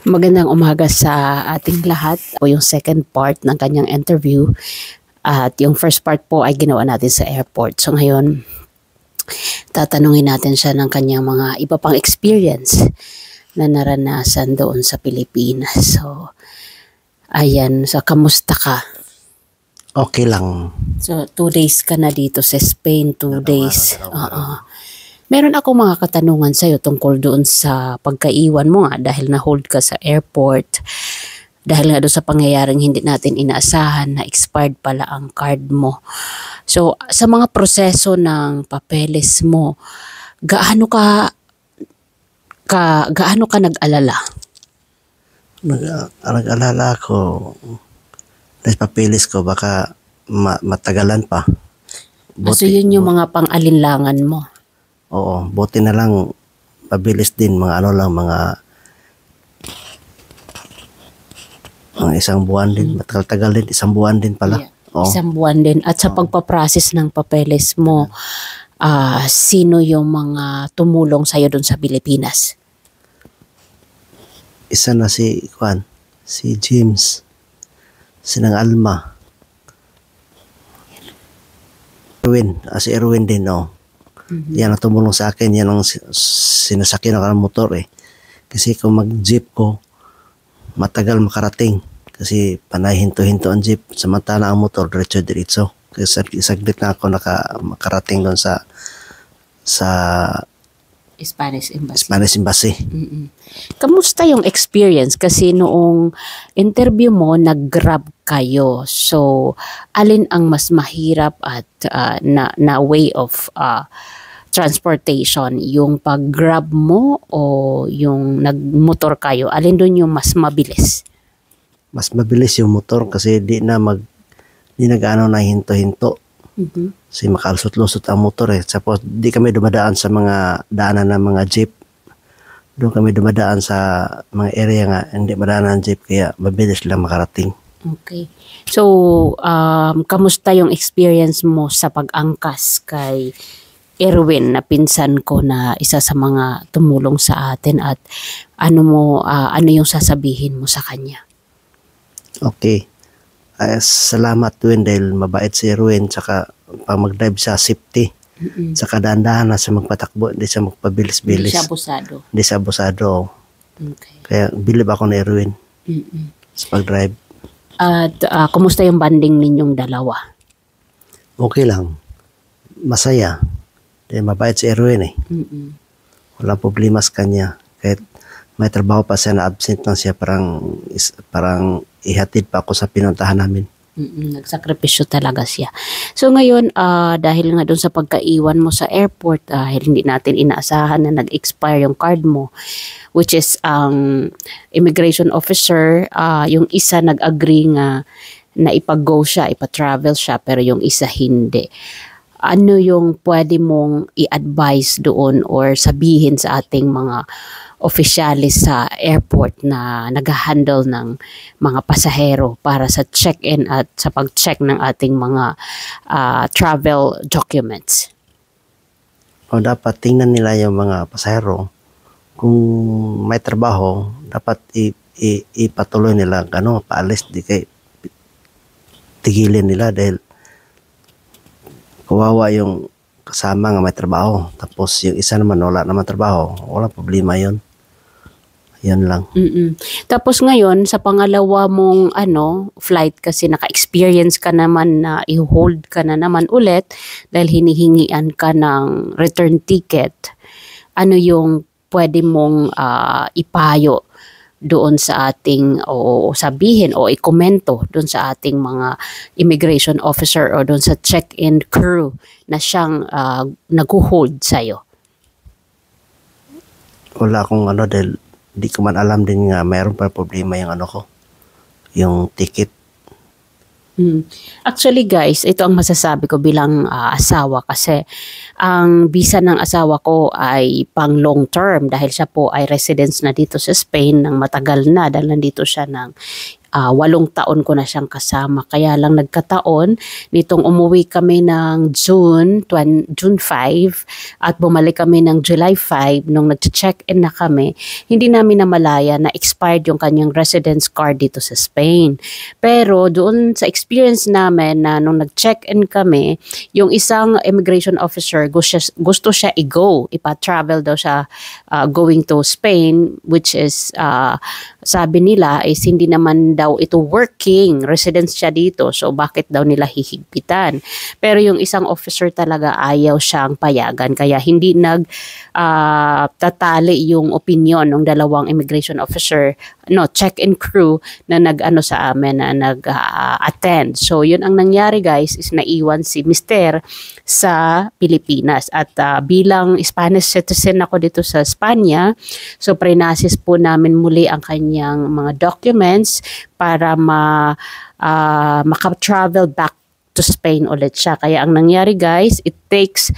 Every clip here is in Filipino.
Magandang umaga sa ating lahat. Po yung second part ng kanyang interview at yung first part po ay ginawa natin sa airport. So ngayon, tatanungin natin siya ng kanyang mga iba pang experience na naranasan doon sa Pilipinas. So, ayan. So, kamusta ka? Okay lang. So, 2 days ka na dito sa Spain, 2 days. Meron akong mga katanungan sa'yo tungkol doon sa pagkaiwan mo nga dahil na-hold ka sa airport. Dahil nga doon sa pangyayaring hindi natin inaasahan na expired pala ang card mo. So, sa mga proseso ng papeles mo, gaano ka nag-alala? Nag-alala ako. Dahil papilis ko baka matagalan pa. So, yun yung mga pang-alinlangan mo? Oo, buti na lang pabilis din mga mga isang buwan din, matagal-tagal din, isang buwan din pala. Yeah, isang buwan din. At sa pagpaprocess ng papeles mo, sino yung mga tumulong sa'yo doon sa Pilipinas? Isa na si James, sinang Alma. Si Erwin din, Yan ang tumulong sa akin, yan ang sinasakyan ako ng motor Kasi kung mag-jeep ko, matagal makarating. Kasi panay hinto-hinto ang jeep, samantala ang motor, diretso-diretso. Kasi saglit na ako makarating doon sa Spanish Embassy. Kamusta yung experience? Kasi noong interview mo, nag-grab kayo. So, alin ang mas mahirap at na way of transportation? Yung pag-grab mo o yung nag-motor kayo? Alin doon yung mas mabilis? Mas mabilis yung motor kasi di na gaano na hinto-hinto. Kasi makalusot-lusot ang motor Tapos di kami dumadaan sa mga daanan ng mga jeep. Doon kami dumadaan sa mga area nga hindi madaanan ng jeep kaya mabilis lang makarating. Okay. So, kamusta yung experience mo sa pag-angkas kay Erwin na pinsan ko na isa sa mga tumulong sa atin at ano yung sasabihin mo sa kanya? Okay. Salamat Win dahil mabait si Erwin saka pag mag-drive sa safety. Saka dahan-dahan na siya magpatakbo, hindi siya magpabilis-bilis. Hindi siya abusado. Okay. Kaya bilib ako ni Erwin sa pag-drive. At kumusta yung banding ninyong dalawa? Okay lang. Masaya. Dahil mabait si Erwin Walang problema sa kanya. Kahit may trabaho pa siya na absent lang siya, parang ihatid pa ako sa pinuntahan namin. Nagsakripisyo talaga siya. So ngayon, dahil nga doon sa pagkaiwan mo sa airport, dahil hindi natin inaasahan na nag-expire yung card mo, which is ang immigration officer, yung isa nag-agree nga na ipag-go siya, ipa-travel siya, pero yung isa hindi. Ano yung pwede mong i-advise doon or sabihin sa ating mga opisyalis sa airport na nag-handle ng mga pasahero para sa check-in at sa pag-check ng ating mga travel documents? O dapat tingnan nila yung mga pasahero. Kung may trabaho, dapat ipatuloy nila paalis, di kay tigilin nila dahil kawawa yung kasama nga may trabaho. Tapos yung isa naman wala naman trabaho. Walang problema yun. Yan lang. Tapos ngayon, sa pangalawa mong flight kasi naka-experience ka naman na i-hold ka na naman ulit dahil hinihingian ka ng return ticket. Ano yung pwede mong ipayo doon sa ating o sabihin o ikomento doon sa ating mga immigration officer o doon sa check-in crew na siyang nag-hold sa'yo? Wala akong dahil di ko man alam din nga mayroon pa problema yung ticket. Actually guys, ito ang masasabi ko bilang asawa kasi ang visa ng asawa ko ay pang long term dahil siya po ay residence na dito sa Spain ng matagal na dahil nandito siya ng 8 taon ko na siyang kasama. Kaya lang nagkataon, nitong umuwi kami ng June 5 at bumalik kami ng July 5, nung nag-check-in na kami, hindi namin namalaya na expired yung kanyang residence card dito sa Spain. Pero doon sa experience namin na nung nag-check-in kami, yung isang immigration officer gusto siya i-go, ipa-travel daw siya going to Spain, which is sabi nila is hindi naman daw ito working residence siya dito, so bakit daw nila hihigpitan. Pero yung isang officer talaga ayaw siyang payagan, kaya hindi tatali yung opinion ng dalawang immigration officer, check-in crew na nag-ano sa amin, na nag-attend. So yun ang nangyari guys, is naiwan si Mister sa Pilipinas at bilang Spanish citizen ako dito sa Spanya, so prinasis po namin muli ang kanyang mga documents para maka-travel back to Spain ulit siya. Kaya ang nangyari guys, it takes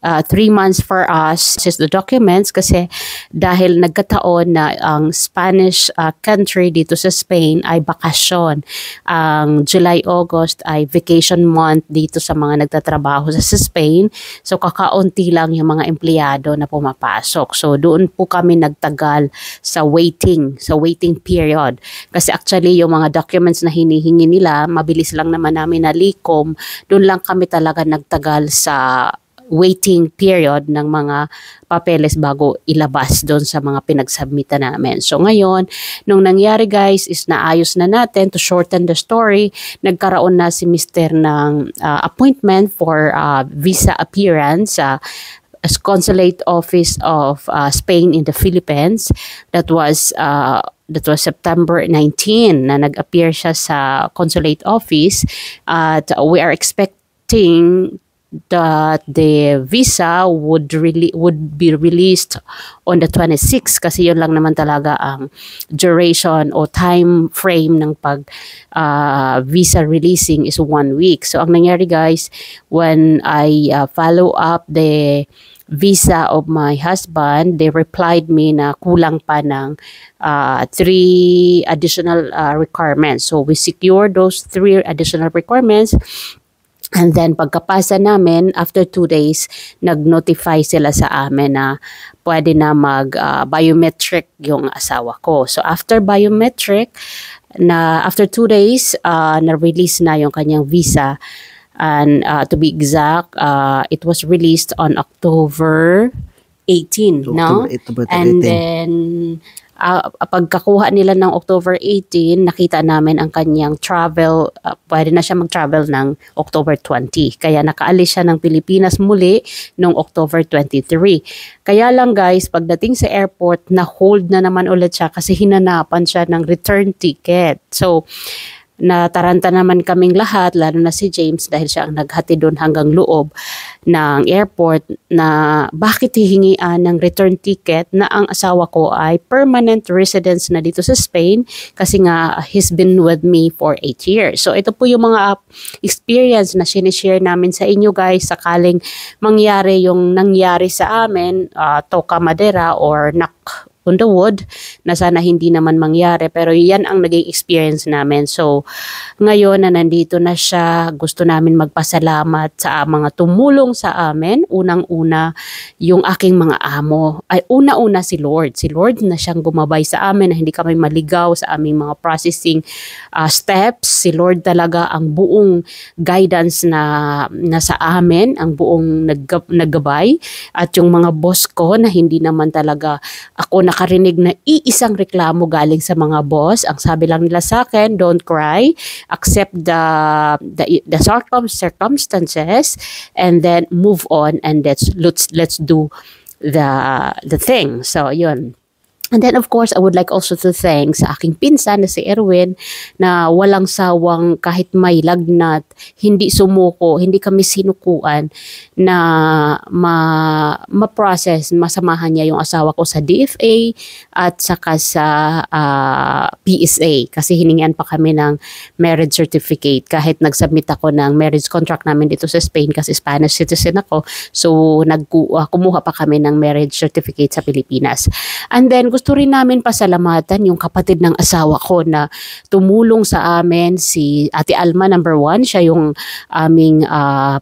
3 months for us is the documents, kasi dahil nagkataon na ang Spanish country dito sa Spain ay bakasyon. Ang July-August ay vacation month dito sa mga nagtatrabaho sa Spain. So kakaunti lang yung mga empleyado na pumapasok. So doon po kami nagtagal sa waiting period. Kasi actually yung mga documents na hinihingi nila, mabilis lang naman namin nalikom. Doon lang kami talaga nagtagal sa waiting period ng mga papeles bago ilabas doon sa mga pinagsubmitan namin. So ngayon, nung nangyari guys is naayos na natin, to shorten the story, nagkaroon na si Mr. ng appointment for visa appearance as Consulate Office of Spain in the Philippines. That was September 19 na nag-appear siya sa Consulate Office, at we are expecting that the visa would be released on the 26th, kasi yun lang naman talaga ang duration o time frame ng pag visa releasing is 1 week. So ang nangyari guys, when I follow up the visa of my husband, they replied me na kulang pa ng 3 additional requirements. So we secured those 3 additional requirements. And then pagkapasa namin, after 2 days, nag-notify sila sa amin na pwede na mag-biometric yung asawa ko. So after biometric, after 2 days, na-release na yung kanyang visa. And to be exact, it was released on October 18, no? October 18. And then pagkakuha nila ng October 18, nakita namin ang kanyang travel, pwede na siya mag-travel ng October 20. Kaya nakaalis siya ng Pilipinas muli noong October 23. Kaya lang guys, pagdating sa airport, na-hold na naman ulit siya kasi hinanapan siya ng return ticket. So, nataranta naman kaming lahat, lalo na si James dahil siya ang naghati doon hanggang loob ng airport, na bakit hihingian ng return ticket na ang asawa ko ay permanent residence na dito sa Spain, kasi nga he's been with me for 8 years. So ito po yung mga experience na sinishare namin sa inyo guys, sakaling mangyari yung nangyari sa amin, toka madera or knock on the wood, na sana hindi naman mangyari, pero yan ang naging experience namin. So ngayon na nandito na siya, gusto namin magpasalamat sa mga tumulong sa amin. Unang-una yung aking mga amo, ay una-una si Lord na siyang gumabay sa amin na hindi kami maligaw sa aming mga processing steps. Si Lord talaga ang buong guidance na nasa amin, ang buong naggabay, at yung mga boss ko na hindi naman talaga ako nakarinig na iisang reklamo galing sa mga boss. Ang sabi lang nila sa akin, don't cry, accept the circumstances, and then move on, and let's do the thing. So yun. And then of course, I would like also to thank sa aking pinsan na si Erwin, na walang sawang kahit may lagnat, hindi sumuko, hindi kami sinukuan na ma-process, masamahan niya yung asawa ko sa DFA at saka sa PSA, kasi hiningian pa kami ng marriage certificate kahit nag-submit ako ng marriage contract namin dito sa Spain kasi Spanish citizen ako. So kumuha pa kami ng marriage certificate sa Pilipinas. And then gusto gusto rin namin pasalamatan yung kapatid ng asawa ko na tumulong sa amin, si Ate Alma number 1. Siya yung aming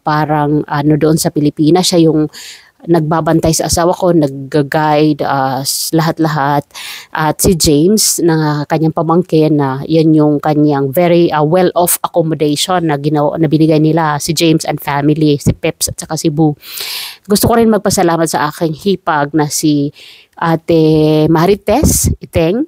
parang doon sa Pilipinas. Siya yung nagbabantay sa asawa ko, nag-guide, lahat-lahat. At si James, na kanyang pamangkin, na yan yung kanyang very well-off accommodation na binigay nila, si James and family, si Peps at saka si Boo. Gusto ko rin magpasalamat sa aking hipag na si Ate Marites Iteng,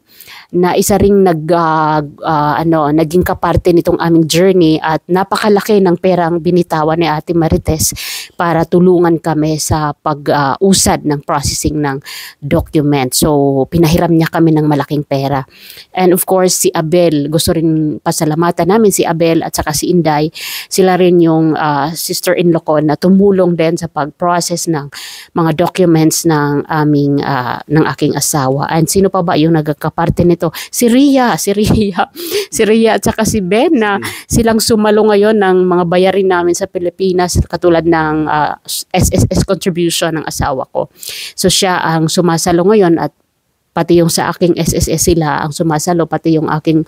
na isa ring naging kaparte nitong aming journey, at napakalaki ng perang binitawan ni Ate Marites para tulungan kami sa pag-usad ng processing ng document. So pinahiram niya kami ng malaking pera. And of course si Abel, gusto rin pasalamatan namin si Abel at saka si Inday. Sila rin yung sister-in-law ko na tumulong din sa pag-process ng mga documents ng aking asawa. And sino pa ba yung nagkakaparte nito? Si Ria at saka si Ben, na silang sumalo ngayon ng mga bayarin namin sa Pilipinas, katulad ng SSS contribution ng asawa ko. So siya ang sumasalo ngayon, at pati yung sa aking SSS sila ang sumasalo, pati yung aking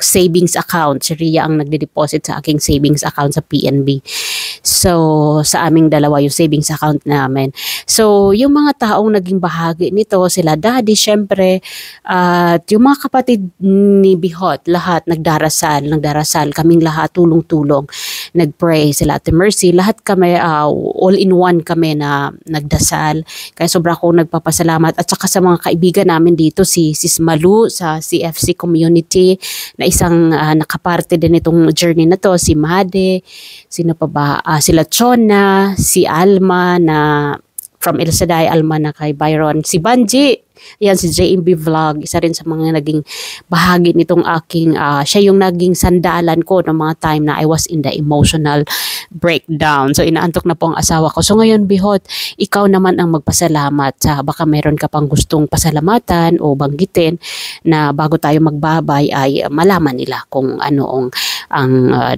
savings account. Si Ria ang nagde-deposit sa aking savings account sa PNB. So sa aming dalawa yung savings account namin. So yung mga taong naging bahagi nito, sila Daddy syempre, at yung mga kapatid ni Bihot, lahat nagdarasal, kaming lahat tulong-tulong, nagpray. Sila Ate Mercy, lahat kami all in one kami na nagdasal. Kaya sobra akong nagpapasalamat, at saka sa mga kaibigan namin dito, si Sis Malu sa CFC community, na isang nakaparte din itong journey na to, si Made, sino pa ba, sila Chona, si Alma na from El Shaddai, Alma na kay Byron, si Banji, yan si JMB Vlog, isa rin sa mga naging bahagi nitong aking, siya yung naging sandalan ko ng mga time na I was in the emotional breakdown. So inaantok na po ang asawa ko. So ngayon Bihot, ikaw naman ang magpasalamat. Baka meron ka pang gustong pasalamatan o banggitin na bago tayo magbabay ay malaman nila kung ano ang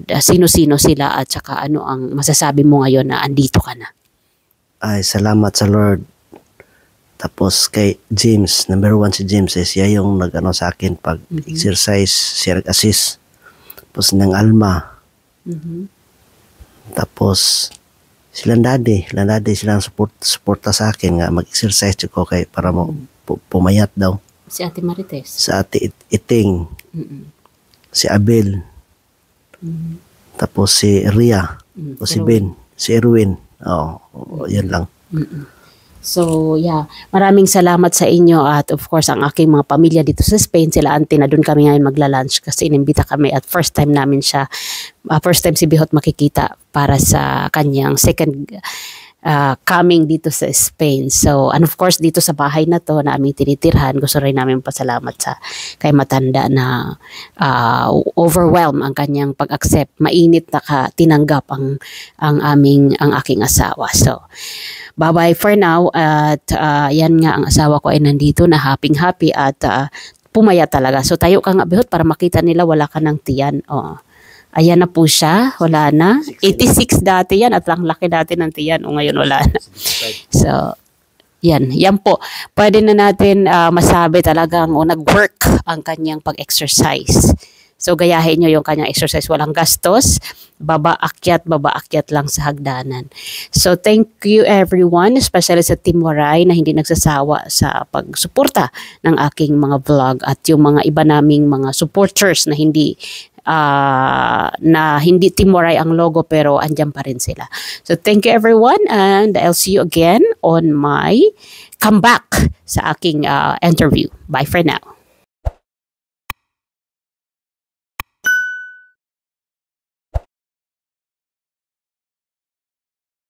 sino-sino sila, at saka ano ang masasabi mo ngayon na andito ka na. Ay, salamat sa Lord. Tapos kay James, number 1 si James, siya yung nag-ano sa akin pag exercise, siya nag-assist. Tapos ng Alma. Tapos silang daddy silang suporta sa akin nga mag-exercise ko kay para mo pumayat daw. Si Ate Marites. Sa Ate Iting. Si Abel. Tapos si Ria. O si Ben. Si Erwin. Yan lang. So yeah, maraming salamat sa inyo, at of course ang aking mga pamilya dito sa Spain, sila auntie na doon kami ngayon magla-lunch kasi inimbita kami at first time namin siya, first time si Bihot makikita para sa kanyang second coming dito sa Spain. So and of course dito sa bahay na to na aming tinitirhan, gusto rin namin pasalamat sa kay matanda na overwhelm ang kanyang pag-accept, mainit na tinanggap ang aking asawa. So bye-bye for now, at yan nga, ang asawa ko ay nandito na happy at pumaya talaga. So tayo ka nga Bihot para makita nila wala ka ng tiyan. Ayan na po siya, wala na. 86 dati yan, at lang laki dati ng tiyan. Ngayon wala na. So yan po. Pwede na natin masabi talagang nag-work ang kanyang pag-exercise. So gayahin nyo yung kanyang exercise, walang gastos, baba-akyat lang sa hagdanan. So thank you everyone, especially sa Team Waray na hindi nagsasawa sa pagsuporta ng aking mga vlog, at yung mga iba naming mga supporters na hindi Team Waray ang logo pero andyan pa rin sila. So thank you everyone, and I'll see you again on my comeback sa aking interview. Bye for now.